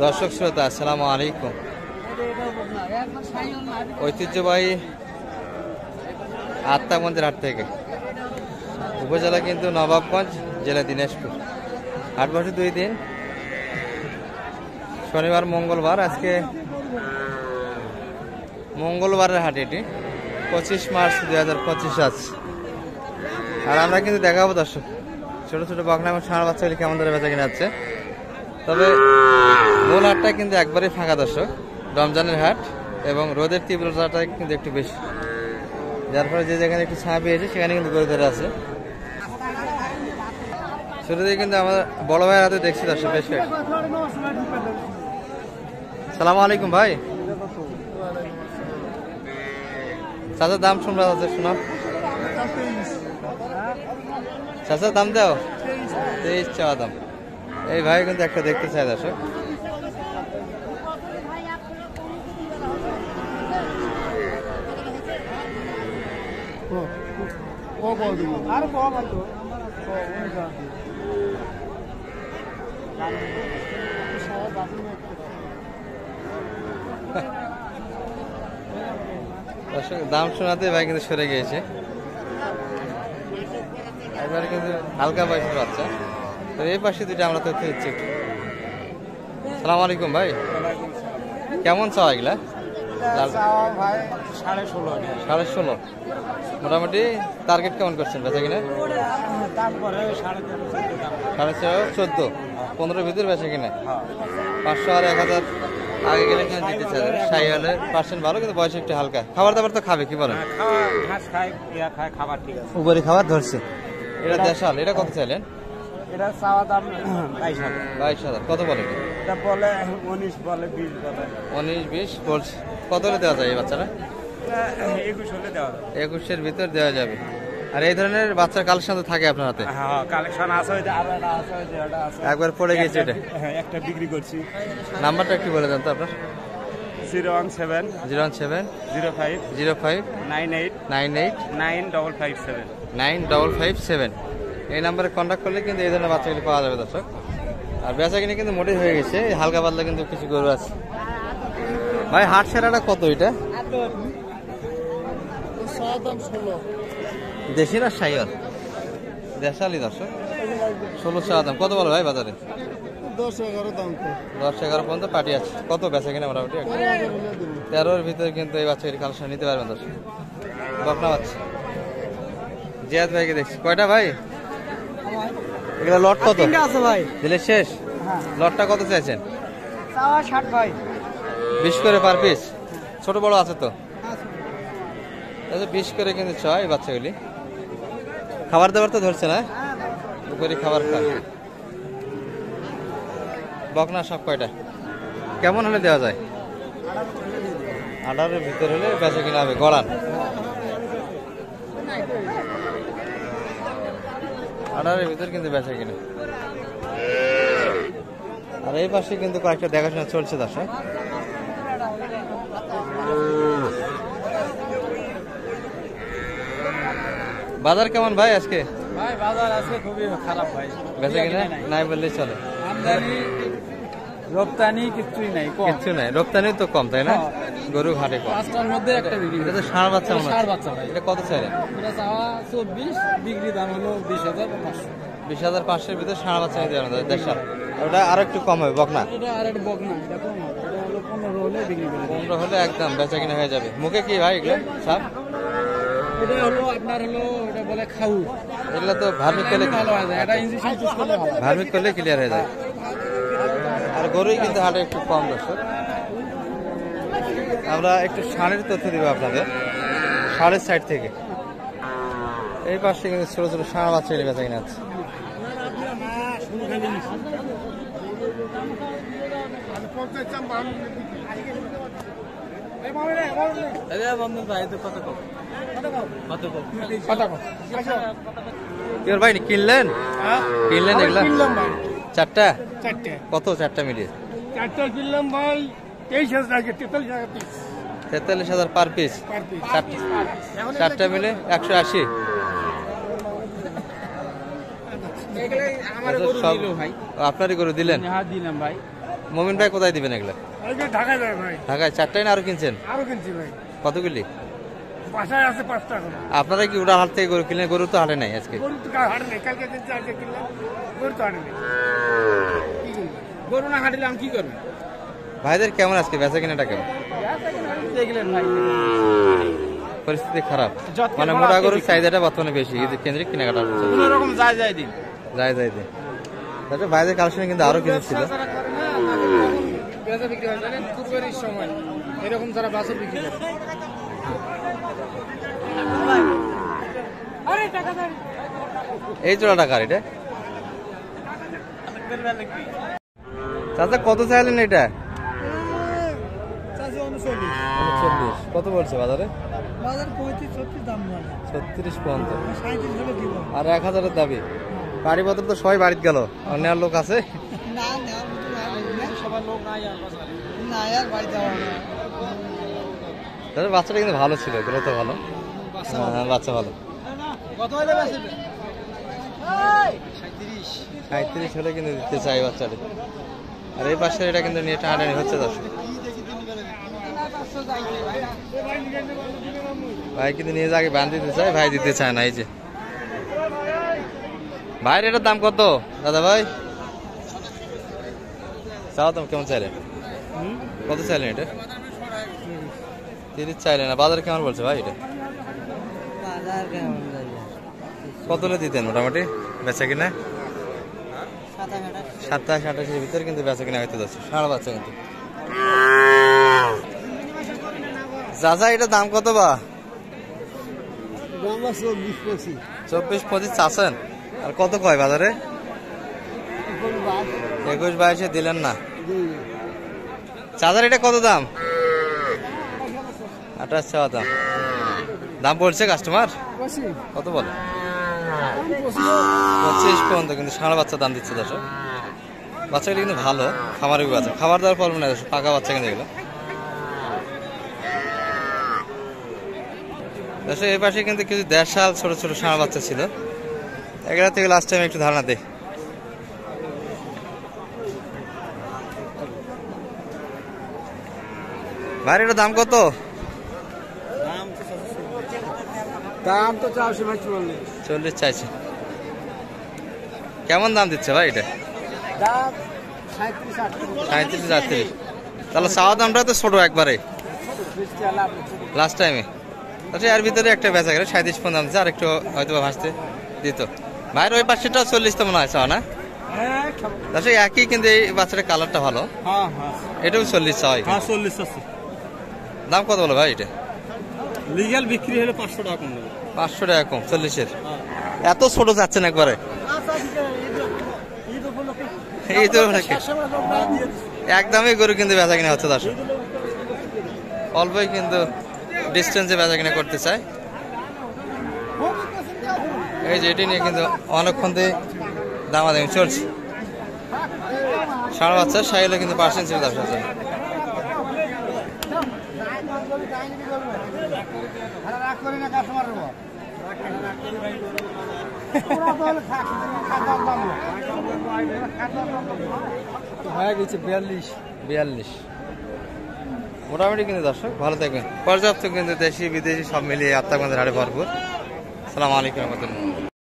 দর্শক শ্রোতা আসসালামু আলাইকুম। ঐতিহ্যবাহী আত্মাগঞ্জের হাট থেকে, উপজেলা কিন্তু নবাবগঞ্জ, জেলা দিনাজপুর। হাট বসে 2 দিন, শনিবার মঙ্গলবার। আজকে মঙ্গলবারের হাট, এটি 25 মার্চ 2025 আছে। আর আমরা কিন্তু দেখাবো দর্শক ছোট ছোট বকনা এবং ষাঁড় বাচ্চাগুলি কেমন ধরে বেচা কিনে যাচ্ছে। তবে মূল হাটটা কিন্তু একবারে ফাঁকা দর্শক, রমজানের হাট এবং রোদের তীব্রতাটা কিন্তু একটু বেশি, যার ফলে যে যেখানে একটু ছাঁ পেয়েছে সেখানে কিন্তু গরু ধরে আছে। শুরুতে কিন্তু আমরা বড় ভাইয়ের হাতে দেখছি দর্শক বেশ কয়েক। সালাম আলাইকুম ভাই। চাচার দাম শুনবা চাচা, শোনো চাচার দাম দাও। 23 চাওয়া দাম। এই ভাই কিন্তু একটা দেখতে চাই দর্শক। দাম শোনাতে ভাই কিন্তু সরে গিয়েছে। এবারে কিন্তু হালকা বয়সের বাচ্চা। তো এই পাশে দুইটা আমরা তথ্য দিচ্ছি একটু। সালাম আলাইকুম ভাই, কেমন চাওয়া এগুলা? 16.5। মোটামুটি টার্গেট কেমন করছেন বেচা কিনা? 13.5-14, 15 ভিতর বেচা কিনা। 500 আর 1000 আগে গেলে এখানে দিতে চাই। সাই হলে পার্সেন্ট ভালো, কিন্তু বয়স একটু হালকা। খাবার দাবার তো খাবে, কি বলেন? উপরে খাবার ধরছে। এটা দেশাল, এটা কত চাইলেন? এটা চাওয়া দাম 22,000। কত বলে? এটা বলে 19, বলে 20, বলে 19-20 বলছে। কত হলে দেওয়া যায় এই বাচ্চারা? 21 হলে দেওয়া যাবে। 21-এর ভিতর দেওয়া যাবে। আর এই ধরনের বাচ্চার কালেকশন তো থাকে আপনার হাতে? হ্যাঁ, কালেকশন আছে। ওই যে আর একটা আছে, ওই যে এটা আছে। একবার পড়ে গেছে এটা। হ্যাঁ, একটা বিক্রি করছি। নাম্বারটা একটু বলে দেন তো আপনার। 017 05 98 9557 9557। এই নাম্বারে কন্ট্যাক্ট করলে কিন্তু এই ধরনের বাচ্চাগুলি পাওয়া যাবে দর্শক। আর বেচা কিনে কিন্তু মোটেই হয়ে গেছে, হালকা পাতলা কিন্তু কিছু গরু আছে। ভাই হাট সেরাটা কত এটা? দেশি না সাইয়াল? দেশালি দর্শক। 16 চাওয়া দাম। কত বলো ভাই বাজারে? 10-11 দাম। 10-11 পর্যন্ত পার্টি আছে। কত বেচা কিনা মোটামুটি? 13-এর ভিতরে কিন্তু এই বাচ্চাগুলি কালেকশন নিতে পারবেন দর্শক। বকনা বাচ্চা। জিয়াদ ভাইকে দেখছি। কয়টা ভাই এগুলো? লট কত আছে ভাই? দিলে শেষ। লটটা কত চাইছেন? 60 ভাই। 20 করে পার পিস। ছোট বড় আছে তো? 20 করে কিন্তু চাই এই বাচ্চাগুলি। খাবার দাবার তো ধরছে না? উপরে খাবার খায়। বকনা সব কয়টা? কেমন হলে দেওয়া যায়? 18-এর ভিতর হলে বেচা কিনা হবে। গড়ান 18-এর ভিতর কিন্তু বেচা কিনা। আর এই পাশে কিন্তু কয়েকটা দেখাশোনা চলছে দর্শক। বাজার কেমন ভাই আজকে? ভাই বাজার আজকে খুবই খারাপ ভাই। বেচা কিনা নাই বললেই চলে। আমদানি রপ্তানি কিছুই নাই, কিচ্ছু নাই। রপ্তানি তো কম, তাই না? গরু হাটে কম। 5টার মধ্যে একটা বিক্রি। এটা তো ষাঁড় বাচ্চা মনে হয়। ষাঁড় বাচ্চা ভাই। এটা কত চাইলেন? এটা চাওয়া 24, বিক্রি দাম হলো 20,500। 20,500-এর ভিতরে ষাঁড় বাচ্চা নিতে পারেন দেড়শাল। ওটা আরো একটু কম হবে বকনা। এটা আর একটা বকনা, এটা কম হবে। এটা হলো 15 হলে বিক্রি করে দেব। 15 হলে একদম বেচা কিনা হয়ে যাবে। মুখে কি ভাই এগুলো সাপ? এটা হলো আপনার হলো, এটা বলে খাউ। এগুলো তো ভার্মিক করলে ভালো হয় যায়, এটা ইনজেকশন ইউজ করলে ভালো হয়। ভার্মিক করলে ক্লিয়ার হয়ে যায়। আর গরুই কিন্তু হাটে একটু কম দর্শক। আমরা একটু ষাঁড়ের তথ্য দিব আপনাদের, ষাঁড়ের সাইড থেকে। এই পাশে কিন্তু ছোট ছোট ষাঁড় বাচ্চা বেচা কিনা আছে। ভাই কিনলেন? কিনলেন এগুলা? 4টা? কত 4টা মিলিয়ে? 4টা কিনলাম ভাই 43,000 পার পিস। 4টা মিলে 180। আমার গরু দিল ভাই। আপনারই গরু দিলেন? হ্যাঁ দিলাম ভাই। মমিন ভাই কোথায় দিবেন এগুলো? ঢাকায় যায় ভাই, ঢাকায় 4টাই না আরো কিনছেন? আরো কিনছি ভাই, কতগুলি? বাসায় আছে 5টা এখন। আপনারা কি ওরা হাট থেকে গরু কিনলেন? গরু তো হাটে নাই আজকে। গরু তো হাটে নেই, কালকে কিনছি আজকে কিনলাম, গরু তো হাটে নেই। কি কিনবো? গরু না হাঁটলে আমি কি করবো? ভাইদের কেমন আজকে বেচা কিনাটা কেমন? দেখলেন ভাই, পরিস্থিতি খারাপ, যত্নের মানে বড় মোটা আজকে গরুর বিক্রি। চাহিদাটা বর্তমানে বেশি, ঈদের কেন্দ্রিক কেনাকাটা হচ্ছে। কোনো রকম যায় দিন। যাই দিন। তাছাড়া ভাইদের কালেকশনে কিন্তু আরো কিছু ছিল। বেচা বিক্রি হয় জানেন, কুরবানির সময় এরকম যারা বাছুর বিক্রি করে। এই জোড়াটা কার এটা? চাচা কত চাইলেন এটা? 39। কত বলছে বাজারে? 36 পর্যন্ত। আর 1000-এর দাবি। বাড়িপত্র তো সবাই বাড়িতে গেল, অন্যান্য লোক আছে। বাচ্চাটা কিন্তু ভালো ছিল, এগুলো তো ভালো। বাচ্চা ভালো। 37 হলে কিন্তু দিতে চাই বাচ্চাটি। আর এই পাশে এটা কিন্তু নিয়ে টানাটানি হচ্ছে। দর্শক ভাই কিন্তু নিয়ে যাকে বান দিতে চায়, ভাই দিতে চায় না। এই যে ভাইয়ের এটার দাম কত দাদা ভাই? চাও দাম কেমন চাইলেন? কত চাইলেন এটা? 30 চাইলেন। না বাজারে কেমন বলছে ভাই এটা? কত হলে দিতেন মোটামুটি বেচা কিনা? 27-28-এর ভিতরে কিন্তু বেচা কিনা হইতে যাচ্ছে। সারা বাচ্চা কিন্তু। চাচা এটার দাম কত বা? 24-25 চাচ্ছেন। আর কত কয় বাজারে? 21-22-এ দিলেন না। চাচার এটা কত দাম? 28 চাওয়া দাম। দাম বলছে কাস্টমার কত বলে? 25 পর্যন্ত, কিন্তু সারা বাচ্চা দাম দিচ্ছে। দর্শক বাচ্চাগুলো কিন্তু ভালো, খামারের বাচ্চা, খাবার দেওয়ার প্রবলেম নাই। পাকা বাচ্চা কিন্তু এগুলো। দর্শক এই পাশে কিন্তু কিছু দেড়শাল ছোট ছোট ষাঁড় বাচ্চা ছিল, এগুলা থেকে লাস্ট টাইম একটু ধারণা দেয়। ভাই এটার দাম কত? দাম তো 40 চাইছে। কেমন দাম দিচ্ছে ভাই এটা? দাম 37-38। তাহলে চাওয়া দামটা তো ছোট একবারে লাস্ট টাইমে। আচ্ছা এর ভিতরে একটা বেচা গেলে 37 দাম দিচ্ছে, আর একটু হয়তো ভাসতে দিত। ভাইয়ের ওই পাশেটা 40 তো মনে হয় চাওয়া না? আচ্ছা একই, কিন্তু এই বাচ্চাটার কালারটা ভালো। এটাও 40 চাওয়া। 40 আছে। দাম কত বলো ভাই এটা? লিগ্যাল বিক্রি হলে 500 টাকা কম দেবে। 500 টাকা কম 40-এর। এত ছোট যাচ্ছেন একবারে? এই তো একদমই গরু কিন্তু বেচা কিনা হচ্ছে। দর্শক অল্পই কিন্তু ডিস্টেন্সে বেচা কিনা করতে চায়। এই যে এটি নিয়ে কিন্তু অনেকক্ষণ থেকে দামাদামি চলছে। ষাঁড় বাচ্চা সাইলে কিন্তু পার্সেন্ট ছিল ব্যবসার জন্য। হয়ে গেছে 42 মোটামুটি কিন্তু। দর্শক ভালো থাকবেন। পর্যাপ্ত কিন্তু দেশি বিদেশি সব মিলিয়ে আত্মাগঞ্জের হাটে ভরপুর। আসসালামু আলাইকুম রহমতুল্লাহ।